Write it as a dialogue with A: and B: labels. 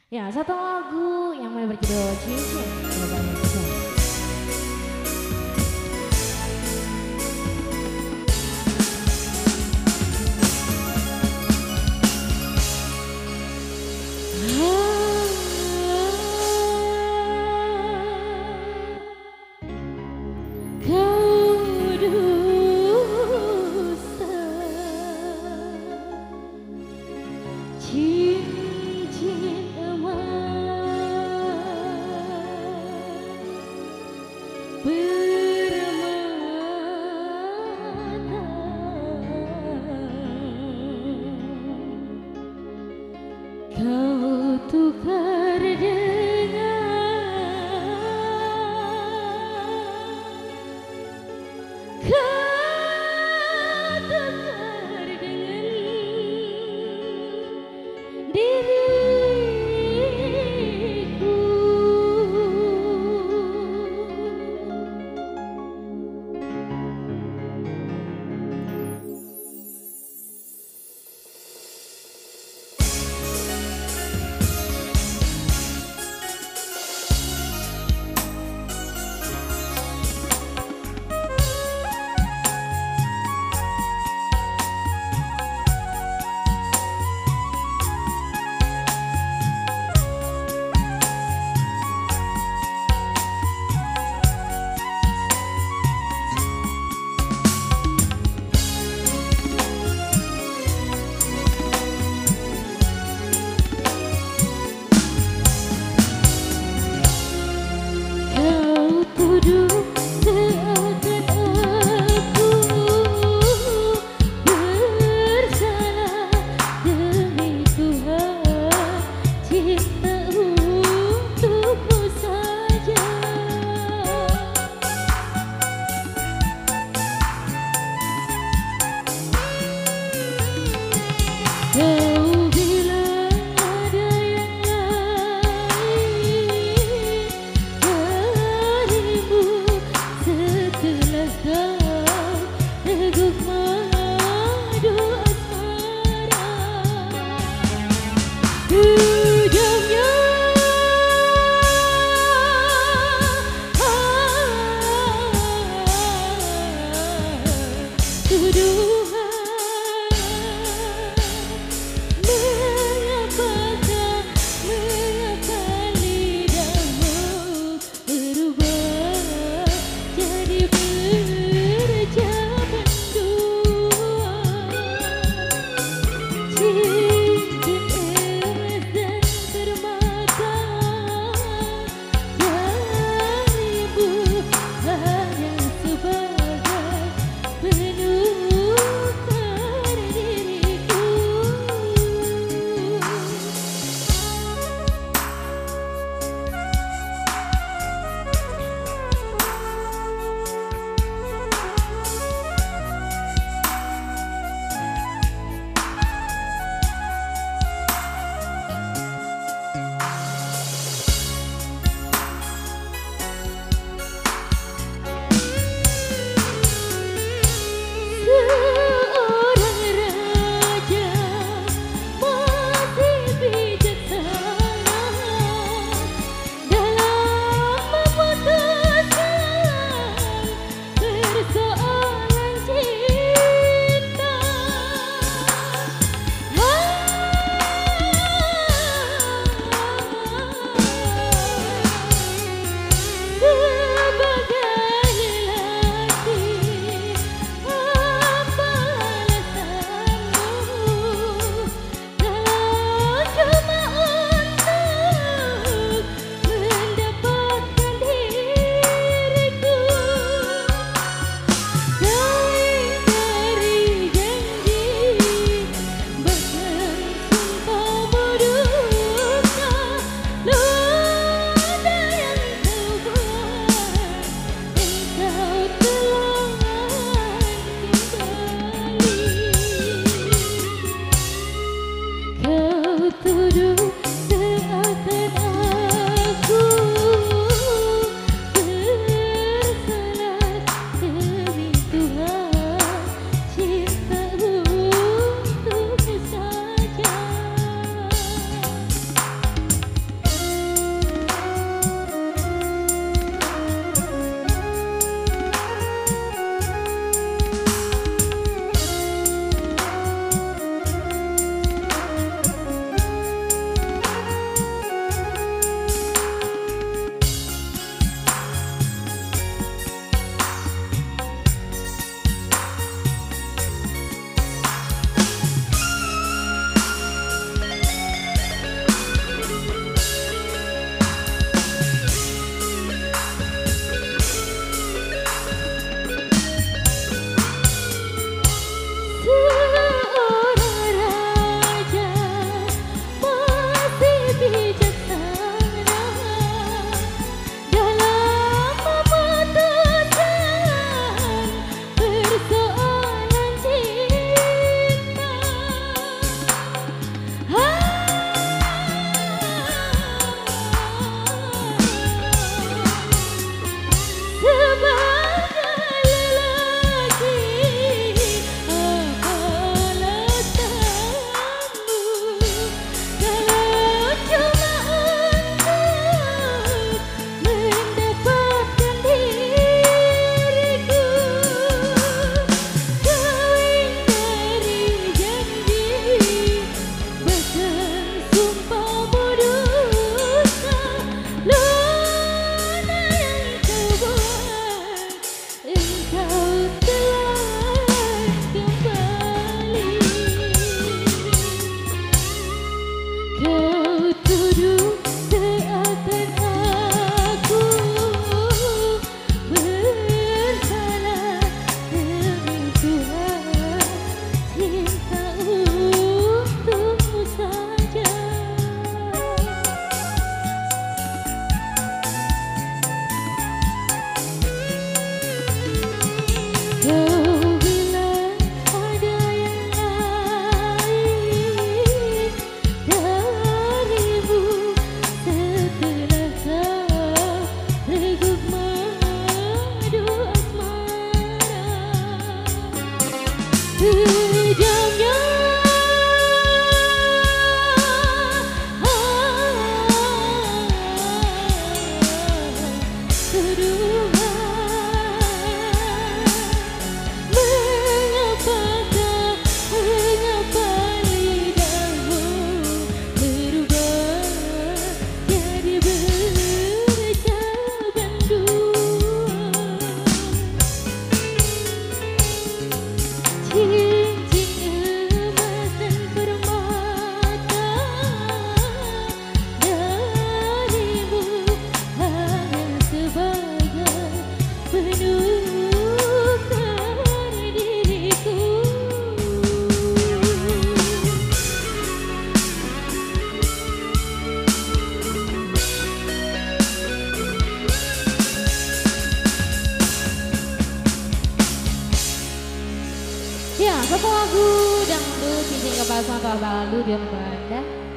A: Ya, satu lagu yang berjudul Cincin. Jawabannya betul.
B: Kau tukar dengan diriku. Kau tuduh seakan aku bersalah, demi Tuhan cinta untukmu saja. Kau bilang ada yang lain darimu, setelah kau teguk madu asmara. Ujungnya tuduhan. Mengapa lidahmu berubah jadi berjabat dua? Cincin emas dan permata darimu hanya sebagai penukar diriku. Seorang raja masih bijaksana dalam memutuskan persoalan cinta. Sebagai lelaki, apa alasanmu kalau cuma untuk mendapatkan diriku? Selain dari janji, bahkan sumpahmu dusta, luda yang kau buat engkau telan kembali. Kau tuduh seakan aku bersalah, demi Tuhan cinta untukmu saja. penuhkan diriku.
A: Ya, satu lagu dangdut cincin kepala sama lalu dia Anda.